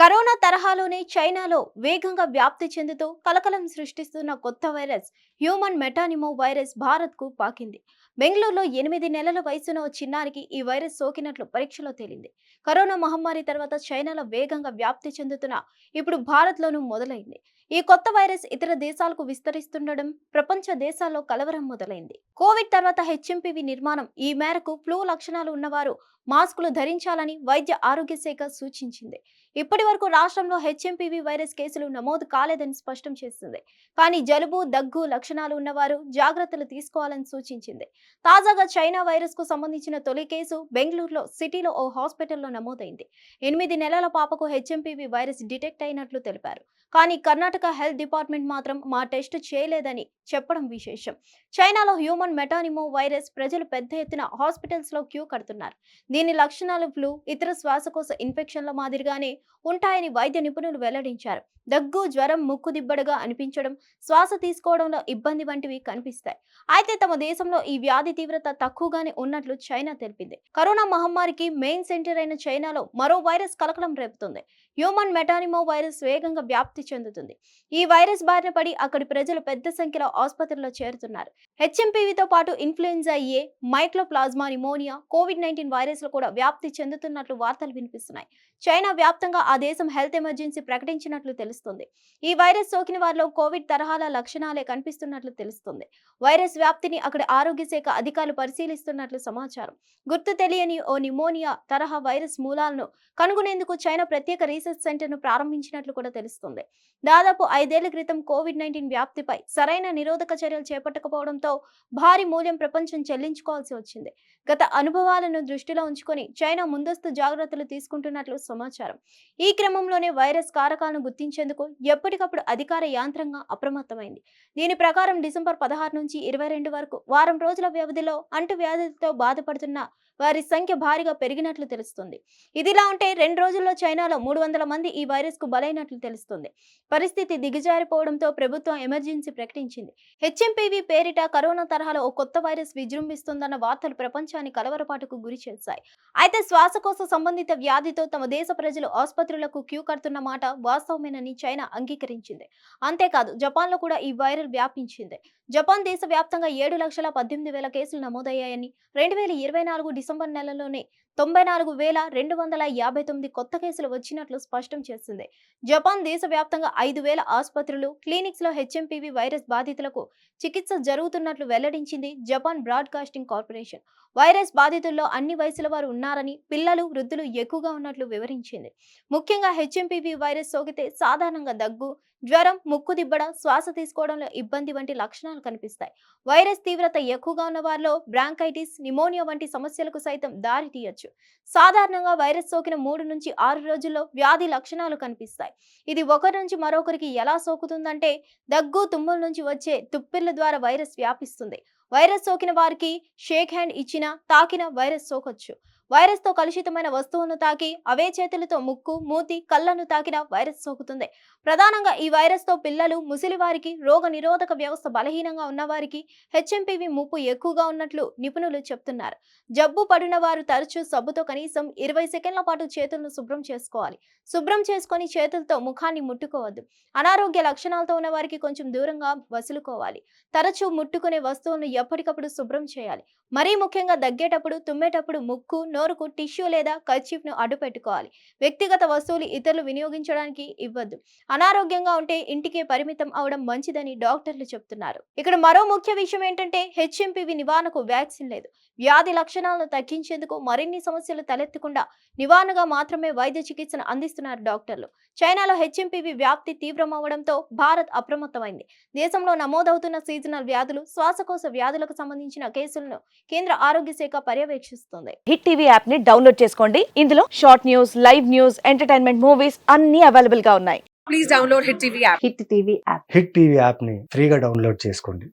Corona తరహాలోనే చైనాలో వేగంగా వ్యాప్తి చెందుతూ కలకలం సృష్టిస్తున్న కొత్త వైరస్ హ్యూమన్ మెటానిమో వైరస్ భారత్కు పాకింది. బెంగళూరులో 8 నెలల వయసున్న ఓ చిన్నారికి ఈ వైరస్ సోకినట్లు పరీక్షలో తేలింది. కరోనా మహమ్మారి తర్వాత చైనాలో వేగంగా వ్యాప్తి చెందుతున్న ఇప్పుడు భారత్లోనూ మొదలైంది. ఈ కొత్త వైరస్ ఇతర దేశాలకు విస్తరిస్తుండడం ప్రపంచ దేశాల్లో కలవరం మొదలైంది. కోవిడ్ తర్వాత హెచ్ఎంపీవీ నిర్మాణం ఈ మేరకు ఫ్లూ లక్షణాలు ఉన్నవారు మాస్కులు ధరించాలని వైద్య ఆరోగ్య శాఖ సూచించింది. ఇప్పటి వరకు రాష్ట్రంలో హెచ్ఎంపీవీ వైరస్ కేసులు నమోదు కాలేదని స్పష్టం చేసింది. కానీ జలుబు, దగ్గు లక్షణాలు ఉన్నవారు జాగ్రత్తలు తీసుకోవాలని సూచించింది. తాజాగా చైనా వైరస్ కు సంబంధించిన తొలి కేసు బెంగళూరులో సిటీలో ఓ హాస్పిటల్లో నమోదైంది. 8 నెలల పాపకు హెచ్ఎంపీవీ వైరస్ డిటెక్ట్ అయినట్లు తెలిపారు. కానీ కర్ణాటక హెల్త్ డిపార్ట్మెంట్ మాత్రం మా టెస్ట్ చేయలేదని చెప్పడం విశేషం. చైనాలో హ్యూమన్ మెటానిమో వైరస్ ప్రజలు పెద్ద ఎత్తున హాస్పిటల్స్ లో క్యూ కడుతున్నారు. దీని లక్షణాలు ఫ్లూ, ఇతర శ్వాసకోశ ఇన్ఫెక్షన్ల మాదిరిగానే ఉంటాయని వైద్య నిపుణులు వెల్లడించారు. దగ్గు, జ్వరం, ముక్కు దిబ్బడుగా అనిపించడం, శ్వాస తీసుకోవడంలో ఇబ్బంది వంటివి కనిపిస్తాయి. అయితే తమ దేశంలో ఈ వ్యాధి తీవ్రత తక్కువగానే ఉన్నట్లు చైనా తెలిపింది. కరోనా మహమ్మారికి మెయిన్ సెంటర్ అయిన చైనాలో మరో వైరస్ కలకలం రేపుతుంది. హ్యూమన్ మెటానిమో వైరస్ వేగంగా వ్యాప్తి చెందుతుంది. ఈ వైరస్ బారిన పడి అక్కడి ప్రజలు పెద్ద సంఖ్యలో ఆసుపత్రుల్లో చేరుతున్నారు. హెచ్ఎంపీవీతో పాటు ఇన్ఫ్లుయెన్జా ఏ, మైక్రోప్లాజ్మా నిమోనియా, కోవిడ్-19 వైరస్లు కూడా వ్యాప్తి చెందుతున్నట్లు వార్తలు వినిపిస్తున్నాయి. చైనా వ్యాప్తంగా ఆ దేశం హెల్త్ ఎమర్జెన్సీ ప్రకటించినట్లు తెలుస్తుంది. ఈ వైరస్ సోకిన వారిలో కోవిడ్ తరహాల లక్షణాలే కనిపిస్తున్నట్లు తెలుస్తుంది. వైరస్ వ్యాప్తిని అక్కడి ఆరోగ్య శాఖ అధికారులు పరిశీలిస్తున్నట్లు సమాచారం. గుర్తు తెలియని ఓ నిమోనియా తరహా వైరస్ మూలాలను కనుగొనేందుకు చైనా ప్రత్యేక రీసెర్చ్ సెంటర్ను ప్రారంభించినట్లు కూడా తెలుస్తుంది. దాదాపు 5 ఏళ్ల క్రితం కోవిడ్-19 వ్యాప్తిపై సరైన నిరోధక చర్యలు చేపట్టకపోవడంతో భారీ మూల్యం ప్రపంచం చెల్లించుకోవాల్సి వచ్చింది. గత అనుభవాలను దృష్టిలో ఉంచుకొని చైనా ముందస్తు జాగ్రత్తలు తీసుకుంటున్నట్లు సమాచారం. ఈ క్రమంలోనే వైరస్ కారకాలను గుర్తించేందుకు ఎప్పటికప్పుడు అధికార యాంత్రాంగం అప్రమత్తమైంది. దీని ప్రకారం డిసెంబర్ 16 నుంచి 22 వరకు వారం రోజుల వ్యవధిలో అంటువ్యాధులతో బాధపడుతున్న వారి సంఖ్య భారీగా పెరిగినట్లు తెలుస్తుంది. ఇదిలా ఉంటే 2 రోజుల్లో చైనాలో 300 మంది ఈ వైరస్ కు బలైనట్లు తెలుస్తుంది. పరిస్థితి దిగజారిపోవడంతో ప్రభుత్వం ఎమర్జెన్సీ ప్రకటించింది. హెచ్ఎంపీవీ పేరిట కరోనా తరహాలో ఓ కొత్త వైరస్ విజృంభిస్తుందన్న వార్తలు ప్రపంచాన్ని కలవరపాటుకు గురి చేశాయి. అయితే శ్వాసకోశ సంబంధిత వ్యాధితో తమ దేశ ప్రజలు ఆసుపత్రులకు క్యూ కడుతున్న మాట వాస్తవమేనని చైనా అంగీకరించింది. అంతేకాదు జపాన్లో కూడా ఈ వైరల్ వ్యాపించింది. జపాన్ దేశ వ్యాప్తంగా 7,18,000 కేసులు నమోదయ్యాయని 2024 డిసెంబర్ నెలలోనే 94,259 కొత్త కేసులు వచ్చినట్లు స్పష్టం చేసింది. జపాన్ దేశవ్యాప్తంగా 5,000 ఆసుపత్రులు, క్లినిక్స్ లో హెచ్ఎంపీవీ వైరస్ బాధితులకు చికిత్స జరుగుతున్నట్లు వెల్లడించింది జపాన్ బ్రాడ్కాస్టింగ్ కార్పొరేషన్. వైరస్ బాధితుల్లో అన్ని వయసుల వారు ఉన్నారని, పిల్లలు, వృద్ధులు ఎక్కువగా ఉన్నట్లు వివరించింది. ముఖ్యంగా హెచ్ఎంపీవీ వైరస్ సోకితే సాధారణంగా దగ్గు, జ్వరం, ముక్కు దిబ్బడ, శ్వాస తీసుకోవడంలో ఇబ్బంది వంటి లక్షణాలు కనిపిస్తాయి. వైరస్ తీవ్రత ఎక్కువగా ఉన్న వారిలో బ్రాంకైటిస్, నిమోనియా వంటి సమస్యలకు సైతం దారి తీయొచ్చు. సాధారణంగా వైరస్ సోకిన 3 నుంచి 6 రోజుల్లో వ్యాధి లక్షణాలు కనిపిస్తాయి. ఇది ఒకరి నుంచి మరొకరికి ఎలా సోకుతుందంటే దగ్గు, తుమ్ముల నుంచి వచ్చే తుప్పిర్ల ద్వారా వైరస్ వ్యాపిస్తుంది. వైరస్ సోకిన వారికి షేక్ హ్యాండ్ ఇచ్చినా, తాకినా వైరస్ సోకొచ్చు. వైరస్ తో కలుషితమైన వస్తువులను తాకి అవే చేతులతో ముక్కు, మూతి, కళ్లను తాకినా వైరస్ సోకుతుంది. ప్రధానంగా ఈ వైరస్ తో పిల్లలు, ముసలి వారికి, రోగ నిరోధక వ్యవస్థ బలహీనంగా ఉన్నవారికి హెచ్ఎంపీవీ ముప్పు ఎక్కువగా ఉన్నట్లు నిపుణులు చెప్తున్నారు. జబ్బు పడిన వారు తరచూ సబ్బుతో కనీసం 20 సెకండ్ల పాటు చేతులను శుభ్రం చేసుకోవాలి. శుభ్రం చేసుకొని చేతులతో ముఖాన్ని ముట్టుకోవద్దు. అనారోగ్య లక్షణాలతో ఉన్న వారికి కొంచెం దూరంగా వసులుకోవాలి. తరచూ ముట్టుకునే వస్తువులను ఎప్పటికప్పుడు శుభ్రం చేయాలి. మరీ ముఖ్యంగా దగ్గేటప్పుడు, తుమ్మేటప్పుడు ముక్కు, నోరుకు టిష్యూ లేదా కర్చీఫ్ ను అడ్డు పెట్టుకోవాలి. వ్యక్తిగత వస్తువులు ఇతరులు వినియోగించడానికి ఇవ్వద్దు. అనారోగ్యంగా ఉంటే ఇంటికే పరిమితం అవడం మంచిదని డాక్టర్లు చెప్తున్నారు. ఇక్కడ మరో ముఖ్య విషయం ఏంటంటే హెచ్ఎంపీవీ నివారణకు వ్యాక్సిన్ లేదు. వ్యాధి లక్షణాలను తగ్గించేందుకు మరిన్ని సమస్యలు తలెత్తకుండా నివారణగా మాత్రమే వైద్య చికిత్సను అందిస్తున్నారు డాక్టర్లు. చైనాలో హెచ్ఎంపీవీ వ్యాప్తి తీవ్రమవడంతో భారత్ అప్రమత్తమైంది. దేశంలో నమోదవుతున్న సీజనల్ వ్యాధులు, శ్వాసకోశ వ్యాధులకు సంబంధించిన కేసులను కేంద్ర ఆరోగ్య శాఖ పర్యవేక్షిస్తుంది. హిట్ టీవీ యాప్ ని డౌన్లోడ్ చేసుకోండి. ఇందులో short news, live news, entertainment movies అన్ని అవైలబుల్ గా ఉన్నాయి. Please download Hit TV app. Hit TV app hit TV యాప్ని ఫ్రీగా డౌన్లోడ్ చేసుకోండి.